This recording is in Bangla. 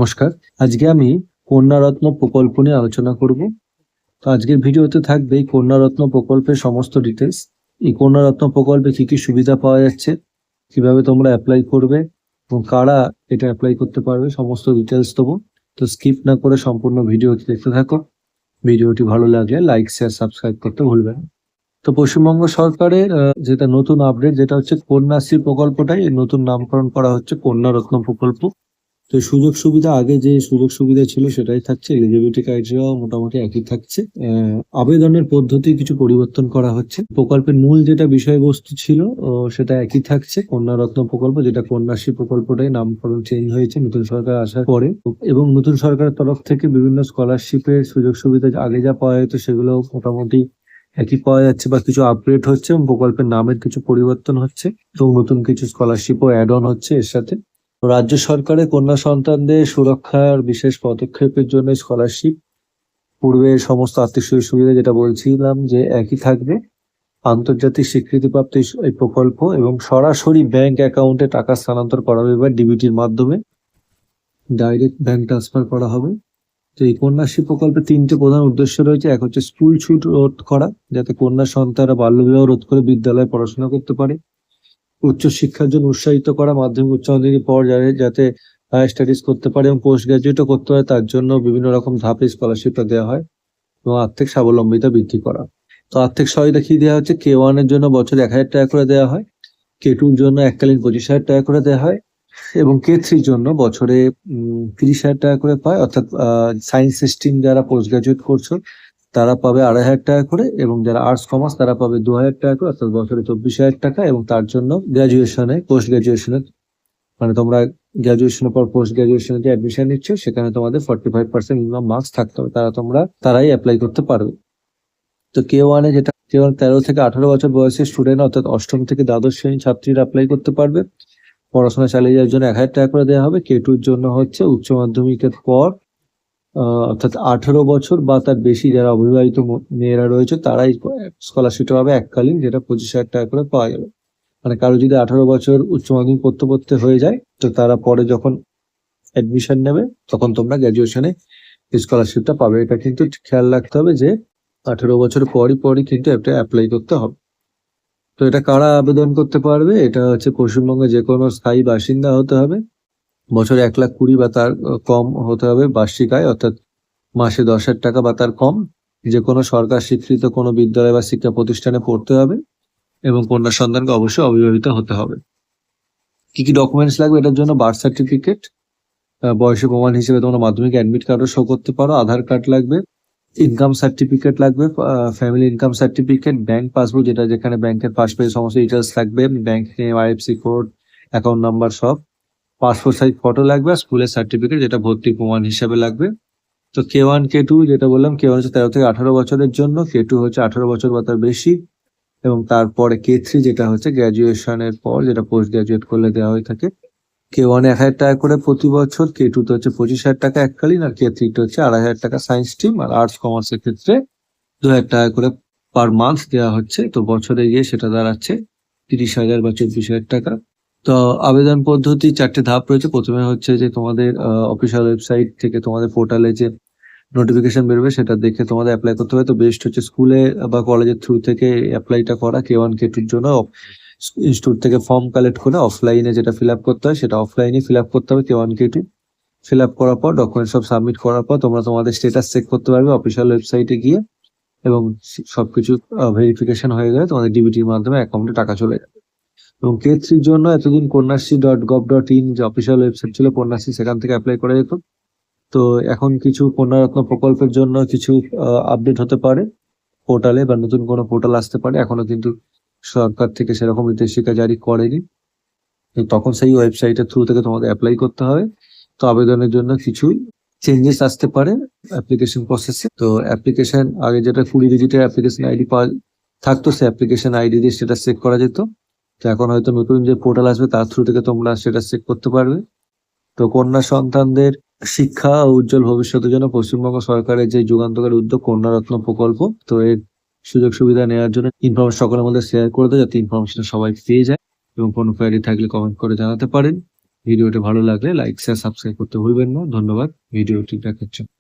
নমস্কার। আজকে আমি কন্যারত্ন প্রকল্প নিয়ে আলোচনা করব। তো আজকের ভিডিওতে থাকবে এই কন্যারত্ন প্রকল্পের সমস্ত ডিটেলস। এই কন্যারত্ন প্রকল্পে কি কি সুবিধা পাওয়া যাচ্ছে, কিভাবে তোমরা অ্যাপ্লাই করবে এবং কারা এটা অ্যাপ্লাই করতে পারবে, সমস্ত ডিটেলস দেবো। তো স্কিপ না করে সম্পূর্ণ ভিডিওটি দেখতে থাকো। ভিডিওটি ভালো লাগলে লাইক, শেয়ার, সাবস্ক্রাইব করতে ভুলবেন না। তো পশ্চিমবঙ্গ সরকারের যেটা নতুন আপডেট, যেটা হচ্ছে কন্যাশ্রী প্রকল্পটাই নতুন নামকরণ করা হচ্ছে কন্যারত্ন প্রকল্প। তো সুযোগ সুবিধা, আগে যে সুযোগ সুবিধা ছিল সেটাই থাকছে, এলিজিবিলিটি ক্রাইটেরিয়াও মোটামুটি একই থাকছে। আবেদনের পদ্ধতি কিছু পরিবর্তন করা হচ্ছে। প্রকল্পের মূল যেটা বিষয়বস্তু ছিল সেটা একই থাকছে, কন্যারত্ন প্রকল্প, যেটা কন্যাশ্রী প্রকল্পটাই নামকরণ চেঞ্জ হয়েছে নতুন সরকার আসার পরে। এবং নতুন সরকারের তরফ থেকে বিভিন্ন স্কলারশিপের সুযোগ সুবিধা আগে যা পাওয়া যেত সেগুলো মোটামুটি একই পাওয়া যাচ্ছে বা কিছু আপগ্রেড হচ্ছে, এবং প্রকল্পের নামের কিছু পরিবর্তন হচ্ছে এবং নতুন কিছু স্কলারশিপও অ্যাড অন হচ্ছে এর সাথে। রাজ্য সরকারের কন্যা সন্তানদের সুরক্ষার বিশেষ পদক্ষেপের জন্য স্কলারশিপ, পূর্বের সমস্ত আর্থিক সুযোগ সুবিধা যেটা বলছিলাম যে একই থাকবে। আন্তর্জাতিক স্বীকৃতিপ্রাপ্ত এই প্রকল্প এবং সরাসরি ব্যাংক অ্যাকাউন্টে টাকা স্থানান্তর করা হবে বা ডিবিটির মাধ্যমে ডাইরেক্ট ব্যাংক ট্রান্সফার করা হবে। তো এই কন্যাশ্রী প্রকল্পের তিনটে প্রধান উদ্দেশ্য রয়েছে। এক হচ্ছে স্কুল ছুট রোধ করা, যাতে কন্যা সন্তানরা বাল্যবিবাহ রোধ করে বিদ্যালয়ে পড়াশোনা করতে পারে। উচ্চ শিক্ষার জন্য উৎসাহিত করা, মাধ্যমিক উচ্চ মাধ্যমিক পর যাতে হায়ার স্টাডিজ করতে পারে এবং পোস্ট গ্রাজুয়েটও করতে পারে, তার জন্য বিভিন্ন রকম ধাপে স্কলারশিপটা দেওয়া হয়। এবং আর্থিক স্বাবলম্বিতা বৃদ্ধি করা। তো আর্থিক সহায়তা কি দেওয়া হচ্ছে? K1 এর জন্য বছরে 1,000 টাকা করে দেওয়া হয়, K2 এর জন্য এককালীন 25,000 টাকা করে দেওয়া হয়, এবং K3 এর জন্য বছরে 30,000 টাকা করে পায়। অর্থাৎ সায়েন্স স্ট্রিম যারা পোস্ট গ্রাজুয়েট করছো তারা পাবে 2,500 টাকা করে, এবং যারা আর্টস কমার্স তারা পাবে 2,000 টাকা করে, অর্থাৎ বছরে 24,000 টাকা। এবং তার জন্য গ্রাজুয়েশনে, পোস্ট গ্রাজুয়েশনে, মানে তোমরা গ্রাজুয়েশনের পর পোস্ট গ্রাজুয়েশনে যে অ্যাডমিশন নিচ্ছ সেখানে তোমাদের 45% মিনিমাম মার্কস থাকতে হবে, তারাই অ্যাপ্লাই করতে পারবে। তো K1 এ যেটা, K1 13 থেকে 18 বছর বয়সী স্টুডেন্ট, অর্থাৎ অষ্টম থেকে দ্বাদশ শ্রেণী ছাত্রীরা অ্যাপ্লাই করতে পারবে। পড়াশোনা চালিয়ে যাওয়ার জন্য 1,000 টাকা করে দেওয়া হবে। K2 এর জন্য হচ্ছে উচ্চ মাধ্যমিকের পর অর্থাৎ 18 বছর বা তার বেশি যারা অবিবাহিত মেয়েরা রয়েছে তারাই স্কলারশিপটা পাবে এককালীন, যেটা 25,000 টাকা করে পাওয়া যাবে। মানে কারো যদি 18 বছর উচ্চ মাধ্যমিক পড়তে পড়তে হয়ে যায়, তো তারা পরে যখন অ্যাডমিশন নেবে তখন তোমরা গ্র্যাজুয়েশনে স্কলারশিপটা পাবে। এটা কিন্তু খেয়াল রাখতে হবে যে 18 বছর পরই কিন্তু এটা অ্যাপ্লাই করতে হবে। তো এটা কারা আবেদন করতে পারবে? এটা হচ্ছে পশ্চিমবঙ্গে যে কোনো স্থায়ী বাসিন্দা হতে হবে, বছরে 1,20,000 বা তার কম হতে হবে বার্ষিক আয়, অর্থাৎ মাসে 10,000 টাকা বা তার কম, যে কোনো সরকার স্বীকৃত কোনো বিদ্যালয় বা শিক্ষা প্রতিষ্ঠানে পড়তে হবে, এবং কন্যা সন্তানকে অবশ্যই অবিবাহিত হতে হবে। কি কি ডকুমেন্টস লাগবে এটার জন্য? বার্থ সার্টিফিকেট, বয়সের প্রমাণ হিসেবে তোমরা মাধ্যমিক অ্যাডমিট কার্ডও শো করতে পারো, আধার কার্ড লাগবে, ইনকাম সার্টিফিকেট লাগবে, family income certificate, bank passbook, যেখানে ব্যাংকের পাসবইয়ের সমস্ত ডিটেলস লাগবে, bank name, IFSC code, account number সব, পাসপোর্ট সাইজ ফটো লাগবে, আর স্কুলের সার্টিফিকেট যেটা ভর্তির প্রমাণ হিসেবে লাগবে। তো K1 K2 যেটা বললাম, K1 হচ্ছে 13 থেকে 18 বছরের জন্য, K2 হচ্ছে 18 বছর বা তার বেশি, এবং তারপরে K3 যেটা হচ্ছে গ্র্যাজুয়েশনের পর, যেটা পোস্ট গ্র্যাজুয়েট করলে দেওয়া হয়ে থাকে। K1 1,000 টাকা করে প্রতি বছর, K2 তে হচ্ছে 25,000 টাকা এককালীন, আর K3 তে হচ্ছে 2,500 টাকা সায়েন্স স্ট্রিম, আর আর্টস কমার্সের ক্ষেত্রে 2,000 টাকা করে পার মান্থ দেওয়া হচ্ছে। তো বছরে গিয়ে সেটা দাঁড়াচ্ছে 30,000 বা 24,000 টাকা। তো আবেদন পদ্ধতি 4টে ধাপ রয়েছে। প্রথমে হচ্ছে যে তোমাদের অফিসিয়াল ওয়েবসাইট থেকে তোমাদের পোর্টালে যে নোটিফিকেশন বেরোবে সেটা দেখে তোমাদের অ্যাপ্লাই করতে হবে। তো বেস্ট হচ্ছে স্কুলে বা কলেজের থ্রু থেকে অ্যাপ্লাইটা করা। K1 K2 এর জন্য ইনস্টিটিউট থেকে ফর্ম কালেক্ট করে অফলাইনে যেটা ফিল আপ করতে হয় সেটা অফলাইনে ফিল আপ করতে হবে। K1 K2 ফিল আপ করার পর, ডকুমেন্ট সব সাবমিট করার পর তোমরা তোমাদের স্ট্যাটাস চেক করতে পারবে অফিসিয়াল ওয়েবসাইটে গিয়ে, এবং সবকিছু ভেরিফিকেশন হয়ে গেলে তোমাদের ডিবিটির মাধ্যমে অ্যাকাউন্টে টাকা চলে যাবে। এবং K3 এর জন্য এতদিন কন্যাশ্রী.gov.in যে অফিসিয়াল ওয়েবসাইট ছিল কন্যাশ্রী, সেখান থেকে অ্যাপ্লাই করা যেত। তো এখন কিছু কন্যারত্ন প্রকল্পের জন্য কিছু আপডেট হতে পারে পোর্টালে, বা নতুন কোনো পোর্টাল আসতে পারে। এখনো কিন্তু সরকার থেকে সেরকম নির্দেশিকা জারি করেনি, তখন সেই ওয়েবসাইটের থ্রু থেকে তোমাদের অ্যাপ্লাই করতে হবে। তো আবেদনের জন্য কিছু চেঞ্জেস আসতে পারে অ্যাপ্লিকেশন প্রসেসে। তো অ্যাপ্লিকেশন, আগে যেটা 20 ডিজিটের অ্যাপ্লিকেশন আইডি থাকতো, সেই অ্যাপ্লিকেশন আইডি দিয়ে স্ট্যাটাস চেক করা যেত। তো এখন হয়তো নতুন যে পোর্টাল আসবে তার থ্রু থেকে তোমরা স্ট্যাটাস চেক করতে পারবে। তো কন্যা সন্তানদের শিক্ষা ও উজ্জ্বল ভবিষ্যতের জন্য পশ্চিমবঙ্গ সরকারের যে যুগান্তকারী উদ্যোগ কন্যারত্ন প্রকল্প, তো এর সুযোগ সুবিধা নেওয়ার জন্য ইনফরমেশন সকলের মধ্যে শেয়ার করে দেয়, যাতে ইনফরমেশন সবাই পেয়ে যায়। এবং কোনো কোয়ারি থাকলে কমেন্ট করে জানাতে পারেন। ভিডিওটি ভালো লাগলে লাইক শেয়ার সাবস্ক্রাইব করতে ভুলবেন না। ধন্যবাদ ভিডিওটি দেখার জন্য।